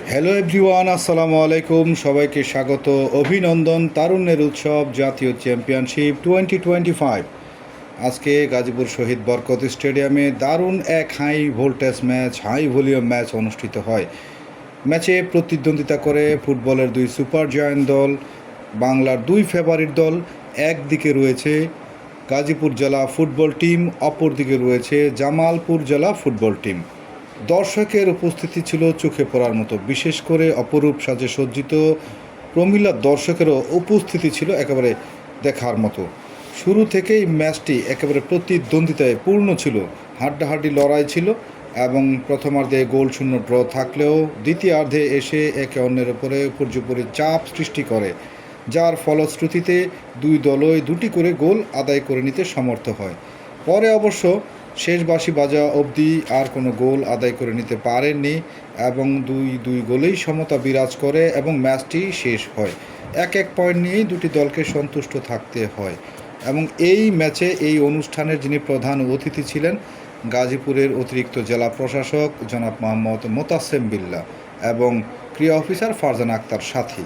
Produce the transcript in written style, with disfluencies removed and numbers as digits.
Hello everyone, আসসালামু আলাইকুম। সবাইকে স্বাগত, অভিনন্দন। তারুণ্যের উৎসব জাতীয় চ্যাম্পিয়নশিপ 2025 আজকে গাজীপুর শহীদ বরকত স্টেডিয়ামে দারুণ এক high voltage match, high volume match অনুষ্ঠিত হয়। ম্যাচে প্রতিদ্বন্দ্বিতা করে ফুটবলের দুই সুপার জায়ান্ট দল, বাংলার দুই ফেভারিট দল। একদিকে রয়েছে গাজীপুর জেলা ফুটবল টিম, অপরদিকে রয়েছে জামালপুর জেলা ফুটবল টিম। দর্শকের উপস্থিতি ছিল চোখে পড়ার মতো, বিশেষ করে অপরূপ সাজে সজ্জিত প্রমিলা দর্শকেরও উপস্থিতি ছিল একেবারে দেখার মতো। শুরু থেকেই ম্যাচটি একেবারে প্রতিদ্বন্দ্বিতায় পূর্ণ ছিল, হাড্ডাহাড্ডি লড়াই ছিল এবং প্রথমার্ধে গোলশূন্য ড্র থাকলেও দ্বিতীয়ার্ধে এসে একে অন্যের উপরে উপর্যুপরি চাপ সৃষ্টি করে, যার ফলশ্রুতিতে দুই দলই দুটি করে গোল আদায় করে নিতে সমর্থ হয়। পরে অবশ্য শেষ বাঁশি বাজা অবধি আর কোনো গোল আদায় করে নিতে পারেননি এবং দুই গোলেই সমতা বিরাজ করে এবং ম্যাচটি শেষ হয়। এক এক পয়েন্ট নিয়েই দুটি দলকে সন্তুষ্ট থাকতে হয়। এবং এই ম্যাচে এই অনুষ্ঠানের যিনি প্রধান অতিথি ছিলেন, গাজীপুরের অতিরিক্ত জেলা প্রশাসক জনাব মোহাম্মদ মোতাসেম বিল্লাহ এবং ক্রীড়া অফিসার ফারজানা আক্তার সাথী।